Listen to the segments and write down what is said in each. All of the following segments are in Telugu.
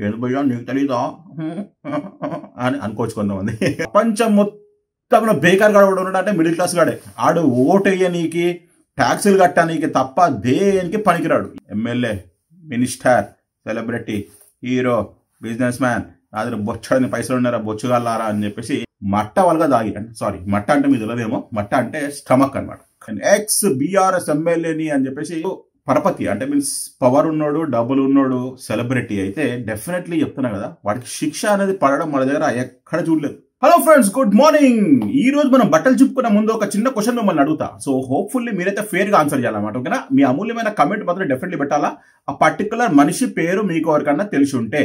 ఏది భయ్యా నీకు తెలీదా అని అనుకోవచ్చు కొంతమంది. ప్రపంచం మొత్తం బేకార్ గాడు ఉన్నాడంటే మిడిల్ క్లాస్ గాడే. ఆడు ఓటు వేయనీకి ట్యాక్సులు కట్టనీకి తప్ప దేనికి పనికిరాడు. MLA, minister, celebrity, hero, business man, నా దగ్గర బొచ్చడని పైసలు ఉన్నారా బొచ్చుగల్లారా అని చెప్పేసి మట్ట వాళ్ళగా తాగి, సారీ మట్ట అంటే మీకు తెలియదేమో, మట్ట అంటే స్టమక్ అనమాట. ఎక్స్ బీఆర్ఎస్ ఎమ్మెల్యేని అని చెప్పేసి పరపతి అంటే మీన్స్ పవర్ ఉన్నాడు, డబ్బులు ఉన్నాడు, సెలబ్రిటీ అయితే డెఫినెట్లీ చెప్తున్నా కదా, వాడికి శిక్ష అనేది పడడం మన దగ్గర ఎక్కడ చూడలేదు. Hello friends, good morning. ఈ రోజు మనం బట్టలు చెప్పుకునే ముందు ఒక చిన్న క్వశ్చన్ మిమ్మల్ని అడుగుతా. సో హోప్ఫుల్లీ మీరైతే ఫేర్ గా ఆన్సర్ చేయాలన్నమాట. ఓకేనా? మీ అమూల్యమైన కమెంట్ మాత్రం డెఫినెట్లీ పెట్టాలా. ఆ పర్టికులర్ మనిషి పేరు మీకు ఎవరికన్నా తెలిసి ఉంటే.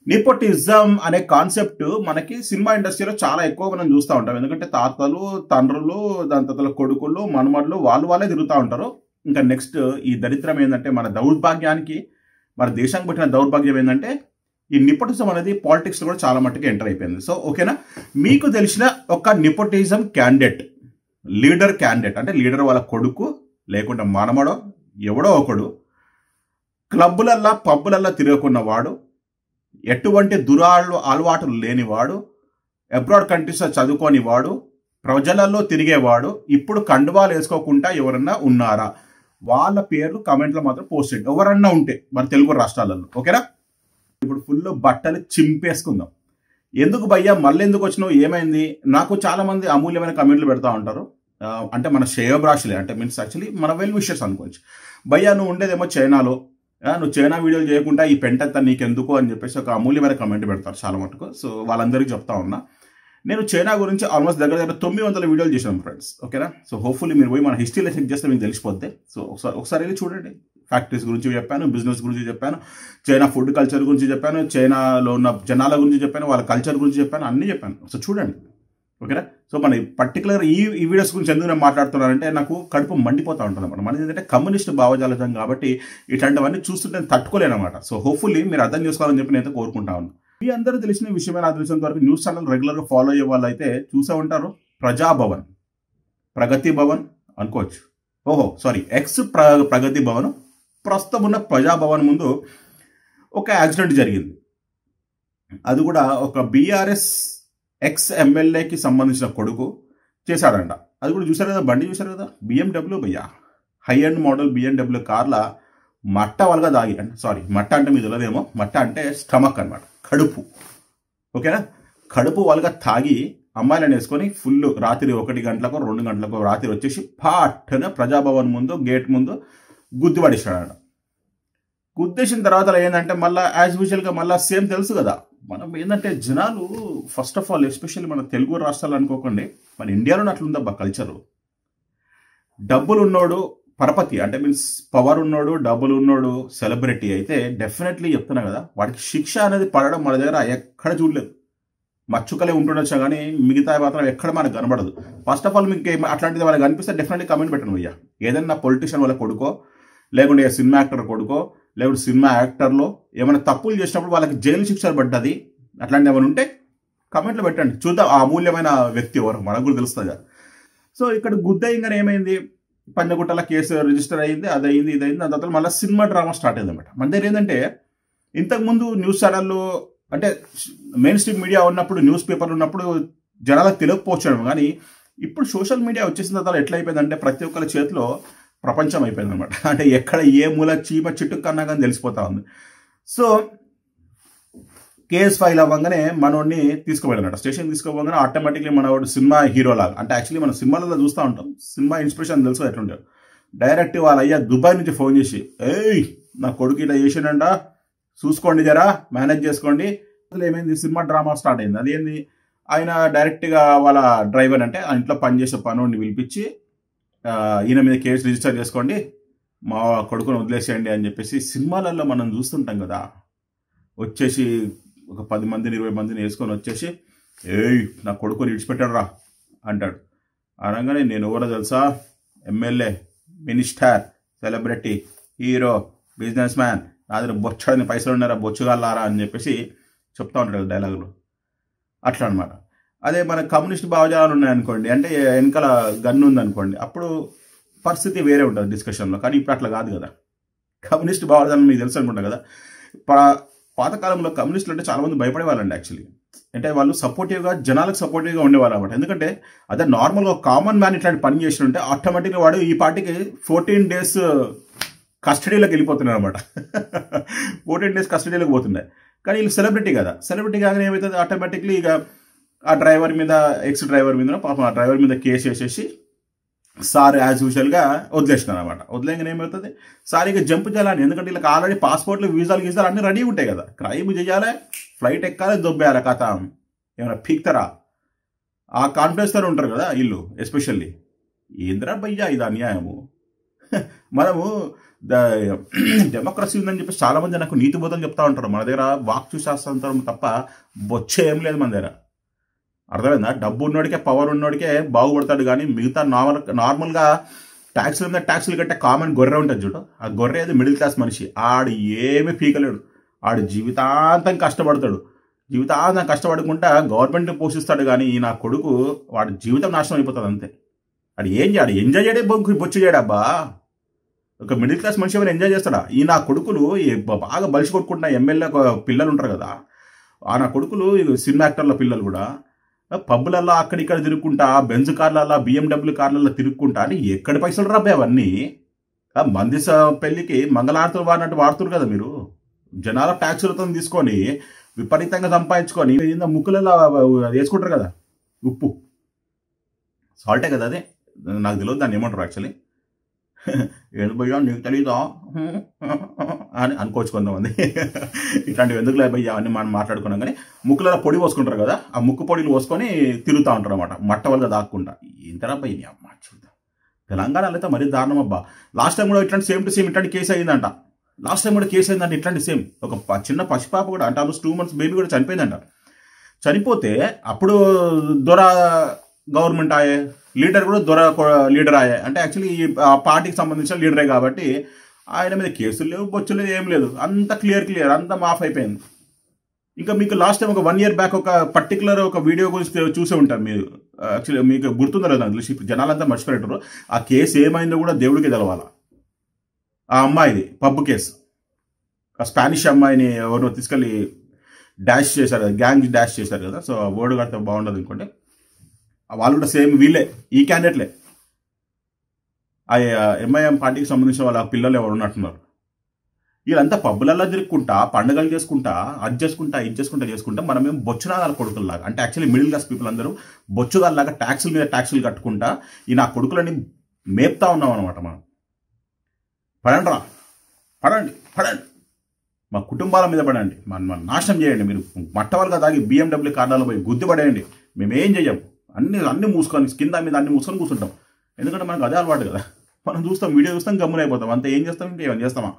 నెపోటిజం అనే కాన్సెప్ట్ మనకి సినిమా ఇండస్ట్రీలో చాలా ఎక్కువ మనం చూస్తూ ఉంటాం. ఎందుకంటే తాతలు, తండ్రులు, దాని తర్వాత కొడుకులు, మనమడులు వాళ్ళే తిరుగుతూ ఉంటారు. ఇంకా నెక్స్ట్ ఈ దరిద్రం ఏంటంటే, మన దౌర్భాగ్యానికి, మన దేశానికి పట్టిన దౌర్భాగ్యం ఏంటంటే ఈ నెపోటిజం అనేది పాలిటిక్స్ లో కూడా చాలా మట్టుకు ఎంటర్ అయిపోయింది. సో ఓకేనా, మీకు తెలిసిన ఒక నెపోటిజం క్యాండిడేట్, లీడర్ క్యాండిడేట్ అంటే లీడర్ వాళ్ళ కొడుకు లేకుంటే మనమడో ఎవడో ఒకడు క్లబ్బులల్లా పబ్బులల్లా తిరుగుకున్నవాడు, ఎటువంటి అలవాటులు లేనివాడు, అబ్రాడ్ కంట్రీస్లో చదువుకోనివాడు, ప్రజలలో తిరిగేవాడు, ఇప్పుడు కండువాలు వేసుకోకుండా ఎవరన్నా ఉన్నారా? వాళ్ళ పేర్లు కామెంట్లో మాత్రం పోస్ట్ చేయండి, ఎవరన్నా ఉంటే మన తెలుగు రాష్ట్రాలలో. ఓకేనా? ఇప్పుడు ఫుల్ బట్టలు చింపేసుకుందాం. ఎందుకు భయ్యా మళ్ళీ ఎందుకు వచ్చినావు, ఏమైంది? నాకు చాలా మంది అమూల్యమైన కమెంట్లు పెడతా ఉంటారు. అంటే మన శ్రేయోభిలాషులే, అంటే మీన్స్ యాక్చువల్లీ మన వెల్ విషర్స్ అనుకోవచ్చు. భయ్యా నువ్వు ఉండేదేమో చైనాలో, నువ్వు చైనా వీడియోలు చేయకుండా ఈ పెంటంతా నీకెందుకు అని చెప్పేసి ఒక అమూల్యమైన కమెంట్ పెడతారు చాలా మటుకు. సో వాళ్ళందరికీ చెప్తా ఉన్నా, నేను చైనా గురించి ఆల్మోస్ట్ దగ్గర 900 వీడియోలు చేసాను ఫ్రెండ్స్. ఓకేనా? సో హోప్ఫుల్లీ మీరు పోయి మన హిస్టరీలో చెక్ చేస్తే మీకు తెలిసిపోద్ది. సో ఒకసారి వెళ్ళి చూడండి. ఫ్యాక్టరీస్ గురించి చెప్పాను, బిజినెస్ గురించి చెప్పాను, చైనా ఫుడ్ కల్చర్ గురించి చెప్పాను, చైనాలో ఉన్న జనాల గురించి చెప్పాను, వాళ్ళ కల్చర్ గురించి చెప్పాను, అన్నీ చెప్పాను. సో చూడండి. ఓకేనా? సో మన పర్టికులర్ ఈ వీడియోస్ గురించి ఎందుకు నేను మాట్లాడుతున్నానంటే నాకు కడుపు మండిపోతూ ఉంటుంది అనమాట. మనది ఏంటంటే కమ్యూనిస్ట్ భావజాలం కాబట్టి ఇట్లాంటివన్నీ చూస్తుంటే నేను తట్టుకోలేను అనమాట. సో హోప్ఫుల్లీ మీరు అర్థం చేసుకోవాలని చెప్పి నేను కోరుకుంటా ఉన్నాను. మీ అందరూ తెలిసిన విషయమే, నాకు తెలిసినంత వరకు న్యూస్ ఛానల్ రెగ్యులర్గా ఫాలో అయ్యే వాళ్ళు అయితే చూసే ఉంటారు. ప్రజాభవన్, ప్రగతి భవన్ అనుకోవచ్చు. ఓహో సారీ, ఎక్స్ ప్రగతి భవన్, ప్రస్తుతం ఉన్న ప్రజాభవన్ ముందు ఒక యాక్సిడెంట్ జరిగింది. అది కూడా ఒక బీఆర్ఎస్ ఎక్స్ ఎమ్మెల్యేకి సంబంధించిన కొడుకు చేశాడంట. అది కూడా చూసారు కదా, బండి చూసారు కదా, BMW భయ్యా, హై అండ్ మోడల్ BMW కార్ల మట్ట వాళ్ళగా తాగి, సారీ మట్ట అంటే మీకు తెలియదేమో, మట్ట అంటే స్టమక్ అనమాట, కడుపు. ఓకేనా? కడుపు వాళ్ళగా తాగి అమ్మాయిలను వేసుకొని ఫుల్ రాత్రి 1 గంటలకు 2 గంటలకు రాత్రి వచ్చేసి పాటన ప్రజాభవన్ ముందు గేట్ ముందు గుద్దు పడేసాడట. గుద్దేసిన తర్వాత ఏంటంటే మళ్ళీ యాజ్ యూజువల్గా మళ్ళీ సేమ్ తెలుసు కదా, మనం ఏంటంటే జనాలు ఫస్ట్ ఆఫ్ ఆల్ ఎస్పెషల్లీ మన తెలుగు రాష్ట్రాలు అనుకోకండి, మన ఇండియాలోనే అట్లుందబ్బా కల్చరు. డబ్బులు ఉన్నోడు పరపతి అంటే మీన్స్ పవర్ ఉన్నోడు, డబ్బులు ఉన్నోడు, సెలబ్రిటీ అయితే డెఫినెట్లీ చెప్తున్నా కదా, వాడికి శిక్ష అనేది పడడం మన దగ్గర ఎక్కడ చూడలేదు. మచ్చుకలే ఉంటుండొచ్చా కానీ మిగతా మాత్రం ఎక్కడ మనకు కనబడదు. ఫస్ట్ ఆఫ్ ఆల్ మీకు అట్లాంటిది వాళ్ళకి కనిపిస్తే డెఫినెట్లీ కమెంట్ పెట్టండి భయ్యా. ఏదన్నా పొలిటీషియన్ వాళ్ళ కొడుకో, లేకుంటే సినిమా యాక్టర్ కొడుకో, లేకుంటే సినిమా యాక్టర్లో ఏమైనా తప్పులు చేసినప్పుడు వాళ్ళకి జైలు శిక్ష పడ్డది, అట్లాంటివి ఏమైనా ఉంటే కమెంట్లో పెట్టండి, చూద్దాం ఆ అమూల్యమైన వ్యక్తి ఎవరు, మనకు కూడా తెలుస్తుంది కదా. సో ఇక్కడ గుద్దయ్యంగానే ఏమైంది, పంజగుట్టల కేసు రిజిస్టర్ అయింది, అది అయింది, ఇది అయింది. దాని తర్వాత మళ్ళీ సినిమా డ్రామా స్టార్ట్ అయింది అనమాట. మన దగ్గర ఏంటంటే ఇంతకుముందు న్యూస్ ఛానళ్ళు అంటే మెయిన్ స్ట్రీమ్ మీడియా ఉన్నప్పుడు, న్యూస్ పేపర్లు ఉన్నప్పుడు జనాలకు తెలియకపోవచ్చు, కానీ ఇప్పుడు సోషల్ మీడియా వచ్చేసిన తర్వాత ఎట్లా అయిపోయిందంటే ప్రతి ఒక్కరి చేతిలో ప్రపంచం అయిపోయింది అనమాట. అంటే ఎక్కడ ఏ మూల చీమ చిట్టు కన్నా కానీ తెలిసిపోతా ఉంది. సో కేసు ఫైల్ అవ్వగానే మనోడిని తీసుకుపోయాడనమాట, స్టేషన్ తీసుకోపోగానే ఆటోమేటిక్లీ మనవాడు సినిమా హీరో లాగా, అంటే యాక్చువల్లీ మనం సినిమాలలో చూస్తూ ఉంటాం, సినిమా ఇన్స్పిరేషన్ తెలుసు ఎట్లుంటారు. డైరెక్ట్ వాళ్ళ అయ్యా దుబాయ్ నుంచి ఫోన్ చేసి, ఏయ్ నా కొడుకు ఇలా చేసిండంట, చూసుకోండి జరా, మేనేజ్ చేసుకోండి. అసలు ఏమైంది, సినిమా డ్రామా స్టార్ట్ అయింది. అదేంది, ఆయన డైరెక్ట్గా వాళ్ళ డ్రైవర్ అంటే ఆ ఇంట్లో పనిచేసే పనుడిని పిలిపించి ఈయన మీద కేసు రిజిస్టర్ చేసుకోండి, మా కొడుకుని వదిలేసేయండి అని చెప్పేసి సినిమాలలో మనం చూస్తుంటాం కదా. వచ్చేసి ఒక 10 మందిని 20 మందిని వేసుకొని వచ్చేసి, ఏయ్ నా కొడుకుని విడిచిపెట్టాడు రా అంటాడు. అనగానే నేను ఎవరో తెలుసా, MLA, minister, celebrity, hero, business man, నా దగ్గర బొచ్చడని పైసలు ఉన్నారా బొచ్చుగల్లారా అని చెప్పేసి చెప్తా ఉంటాడు డైలాగులు. అట్లా అనమాట. అదే మన కమ్యూనిస్ట్ భావజాలాలు ఉన్నాయనుకోండి, అంటే వెనకాల గన్ను ఉందనుకోండి, అప్పుడు పరిస్థితి వేరే ఉంటుంది డిస్కషన్లో. కానీ ఇప్పుడు అట్లా కాదు కదా. కమ్యూనిస్ట్ భావజాలం మీకు తెలుసు అనుకుంటా కదా. పాతకాలంలో కమ్యూనిస్టులు అంటే చాలా మంది భయపడేవాళ్ళండి యాక్చువల్లీ. అంటే వాళ్ళు సపోర్టివ్గా, జనాలకు సపోర్టివ్గా ఉండేవాళ్ళు అనమాట. ఎందుకంటే అదే నార్మల్గా కామన్ మ్యాన్ ఇట్లాంటి పని చేస్తుంటే ఆటోమేటిక్గా వాడు ఈ పార్టీకి 14 days కస్టడీలోకి వెళ్ళిపోతున్నాడు అనమాట. 14 days కస్టడీలోకి పోతున్నాయి. కానీ వీళ్ళు సెలబ్రిటీ కదా, సెలబ్రిటీ కాగానే ఏమవుతుంది, ఆటోమేటిక్లీ ఇక ఆ డ్రైవర్ మీద, ఎక్స్ డ్రైవర్ మీద, పాపం ఆ డ్రైవర్ మీద కేసు వేసేసి సార్ యాజ్ యూజువల్గా వదిలేసినారు అనమాట. వదిలేగానే ఏమవుతుంది, సార్ ఇక జంప్ చేయాలని, ఎందుకంటే వీళ్ళకి ఆల్రెడీ పాస్పోర్ట్లు, వీసాలు గీసాలు అన్నీ రెడీ ఉంటాయి కదా. క్రైమ్ చేయాలి, ఫ్లైట్ ఎక్కాలి, దొబ్బేయాలి, కథ ఏమైనా పీక్తారా, ఆ కాన్ఫిడెన్స్తో ఉంటారు కదా వీళ్ళు. ఎస్పెషల్లీ ఏంద్రా భయ్యా ఇది అన్యాయము. మనము డెమోక్రసీ ఉందని చెప్పి చాలా మంది నాకు నీతి బోధలు చెప్తా ఉంటారు. మన దగ్గర వాక్ చూసేస్తాం తప్ప బొచ్చే ఏం లేదు మన దగ్గర. అర్థమైందా? డబ్బు ఉన్నోడికే, పవర్ ఉన్నోడికే బాగుపడతాడు. కానీ మిగతా నార్మల్గా ట్యాక్సుల మీద ట్యాక్సులు కట్టే కామన్ గొర్రె ఉంటుంది చూడు, ఆ గొర్రె అది మిడిల్ క్లాస్ మనిషి. ఆడు ఏమీ పీకలేడు, ఆడు జీవితాంతం కష్టపడతాడు. జీవితాంతం కష్టపడకుండా గవర్నమెంట్ పోషిస్తాడు. కానీ నా కొడుకు వాడి జీవితం నాశనం అయిపోతుంది అంతే. ఆడు ఏం చేయడు, ఎంజాయ్ చేయడే బొచ్చు చేయడబ్బా. ఒక మిడిల్ క్లాస్ మనిషి ఎవరు ఎంజాయ్ చేస్తాడా? ఈ నా కొడుకులు బాగా బలిసి కొట్టుకుంటున్న ఎమ్మెల్యే పిల్లలు ఉంటారు కదా, ఆ నా కొడుకులు సినిమా యాక్టర్ల పిల్లలు కూడా పబ్బులల్లో అక్కడిక్కడ తిరుక్కుంటా, బెంజ్ కార్లల్లో, BMW కార్లలో తిరుక్కుంటా అని ఎక్కడి పైసలు రాబాయి అవన్నీ. మంది పెళ్లికి మంగళారతులు వాడినట్టు వాడుతున్నారు కదా మీరు. జనాల ట్యాక్సులతో తీసుకొని విపరీతంగా సంపాదించుకొని ముక్కులలో వేసుకుంటారు కదా, ఉప్పు సాల్టే కదా అదే, నాకు తెలియదు దాన్ని ఏమంటారు యాక్చువల్లీ. ఏడు భయ్యా నీకు తెలీదా అని అనుకోవచ్చు కొంతమంది. ఇట్లాంటివి ఎందుకు లేదు భయ్యా అని మనం మాట్లాడుకున్నాం. కానీ ముక్కులలో పొడి పోసుకుంటారు కదా, ఆ ముక్కు పొడిలు పోసుకొని తిరుగుతూ ఉంటారు అనమాట, మట్ట వల్ల దాక్కుండా. ఇంతరా భయ్య అమ్మ చూద్దాం. తెలంగాణలో అయితే మరీ దారుణం అబ్బా. లాస్ట్ టైం కూడా ఇట్లాంటి సేమ్ టు సేమ్ ఇట్లాంటి కేసు అయిందంట. లాస్ట్ టైం కూడా కేసు అయిందంట ఇట్లాంటి సేమ్. ఒక చిన్న పసిపాప కూడా అంటే ఆల్మోస్ట్ 2 months బేబీ కూడా చనిపోయిందంట. చనిపోతే అప్పుడు దొర గవర్నమెంట్ ఆయే, లీడర్ కూడా దొర లీడర్ ఆయే. అంటే యాక్చువల్లీ ఆ పార్టీకి సంబంధించిన లీడరే కాబట్టి ఆయన మీద కేసులు లేవు, బొచ్చులు లేవు, ఏం లేదు. అంత క్లియర్ అంతా మాఫ్ అయిపోయింది. ఇంకా మీకు లాస్ట్ టైం ఒక 1 year బ్యాక్ ఒక పర్టికులర్ ఒక వీడియో గురించి చూసే ఉంటారు మీరు. యాక్చువల్లీ మీకు గుర్తుందో లేదో నాకు తెలిసి, ఇప్పుడు జనాలంతా మర్చిపోయారు. ఆ కేసు ఏమైందో కూడా దేవుడికి తెలవాలా. ఆ అమ్మాయిది పబ్ కేసు, ఆ స్పానిష్ అమ్మాయిని ఎవరినో తీసుకెళ్ళి డాష్ చేశారు, గ్యాంగ్ డాష్ చేశారు కదా. సో వర్డ్ కడితే బాగుండదు అనుకోండి. వాళ్ళు కూడా సేమ్ వీళ్ళే, ఈ క్యాండిడేట్లే. ఆ ఎంఐఎం పార్టీకి సంబంధించిన వాళ్ళ పిల్లలు ఎవరు ఉన్నట్టున్నారు. వీళ్ళంతా పబ్బులలో తిరుక్కుంటా, పండుగలు చేసుకుంటా, అది చేసుకుంటా మనమేం బొచ్చునాదాల కొడుకుల్లాగా, అంటే యాక్చువల్లీ మిడిల్ క్లాస్ పీపుల్ అందరూ బొచ్చుదాల్లాగా ట్యాక్సుల మీద ట్యాక్సులు కట్టుకుంటా ఈ నా కొడుకులని మేపుతా ఉన్నాం అనమాట. మనం పడండి మా కుటుంబాల మీద పడండి, మన నాశనం చేయండి. మీరు మట్టవలుగా దాగి BMW కార్లలో పోయి గుద్ది పడేయండి, మేమేం చెయ్యం. అన్ని మూసుకొని కింద మీద అన్ని మూసుకొని కూర్చుంటాం. ఎందుకంటే మనకు అదే అలవాటు కదా. మనం చూస్తాం, వీడియో చూస్తాం, గమ్మునైపోతాం. అంతే. ఏం చేస్తాం, ఇంకేమైనా చేస్తామా?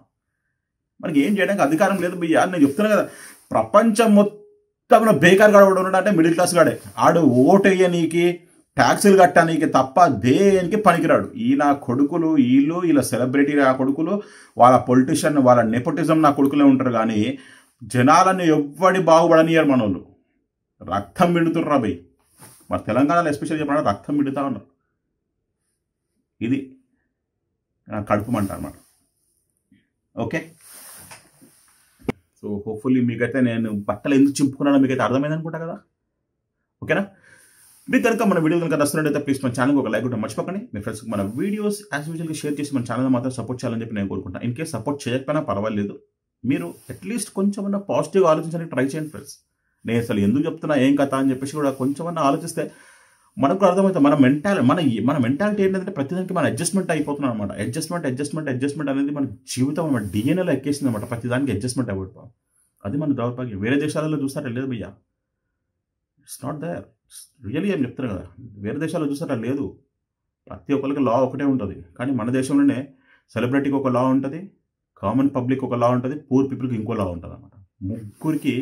మనకి ఏం చేయడానికి అధికారం లేదు భయ్యా. నేను చెప్తున్నా కదా, ప్రపంచం మొత్తం బేకార్ గాడు ఉన్నాడంటే మిడిల్ క్లాస్ గాడే. ఆడు ఓటు వేయనీకి, ట్యాక్సులు కట్టడానికి తప్ప దేనికి పనికిరాడు. ఈ నా కొడుకులు, వీళ్ళ సెలబ్రిటీ నా కొడుకులు, వాళ్ళ పొలిటీషియన్, వాళ్ళ నెపోటిజం నా కొడుకులే ఉంటారు. కానీ జనాలను ఎవ్వడి బాగుపడనియరు మనోళ్ళు. రక్తం పిండుతుర్రా భయ్. మరి తెలంగాణలో ఎస్పెషల్ చెప్పిన రక్తం పిండుతా ఉన్నారు. ఇది కడుపు మంట అన్నమాట. ఓకే, సో హోప్ఫుల్లీ మీకైతే నేను బట్టలు ఎందుకు చింపుకున్నానో మీకైతే అర్థమైంది అనుకుంటా కదా. ఓకేనా? మీకు కనుక మన వీడియో కనుక నచ్చినట్లయితే ప్లీజ్ మన ఛానల్కి ఒక లైక్ కూడా మర్చిపోకండి. మీ ఫ్రెండ్స్కి మన వీడియోస్ యాజ్ యూజువల్గా షేర్ చేసి మన ఛానల్ మాత్రం సపోర్ట్ చేయాలని చెప్పి నేను కోరుకుంటాను. ఇన్ కేస్ సపోర్ట్ చేయకపోయినా పర్వాలేదు, మీరు అట్లీస్ట్ కొంచెమన్నా పాజిటివ్గా ఆలోచించడానికి ట్రై చేయండి ఫ్రెండ్స్. నేను అసలు ఎందుకు చెప్తున్నా, ఏం కథ అని చెప్పేసి కూడా కొంచెమన్నా ఆలోచిస్తే మనకు అర్థమవుతుంది. మన మెంటాలిటీ ఏంటంటే ప్రతిదానికి మన అడ్జస్ట్మెంట్ అయిపోతున్నాం అనమాట. అడ్జస్ట్మెంట్ అనేది మన జీవితం మన డిఎన్ఏలో ఎక్కేసింది అనమాట. ప్రతిదానికి అడ్జస్ట్మెంట్ అయిపోతాం. అది మన దౌర్భాగ్యం. వేరే దేశాలలో చూస్తారా లేదు భయ్యా, ఇట్స్ నాట్ దేర్. రియల్లీ ఏం చెప్తారు కదా, వేరే దేశాల్లో చూస్తారా లేదు. ప్రతి ఒక్కరికి లా ఒకటే ఉంటుంది. కానీ మన దేశంలోనే సెలబ్రిటీకి ఒక లా ఉంటుంది, కామన్ పబ్లిక్ ఒక లా ఉంటుంది, పూర్ పీపుల్కి ఇంకో లా ఉంటుంది అనమాట. ముగ్గురికి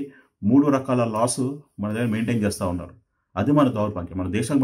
3 రకాల లాస్ మన దగ్గర మెయింటైన్ చేస్తూ ఉన్నారు. అది మన దౌర్భాగ్యం. మన దేశం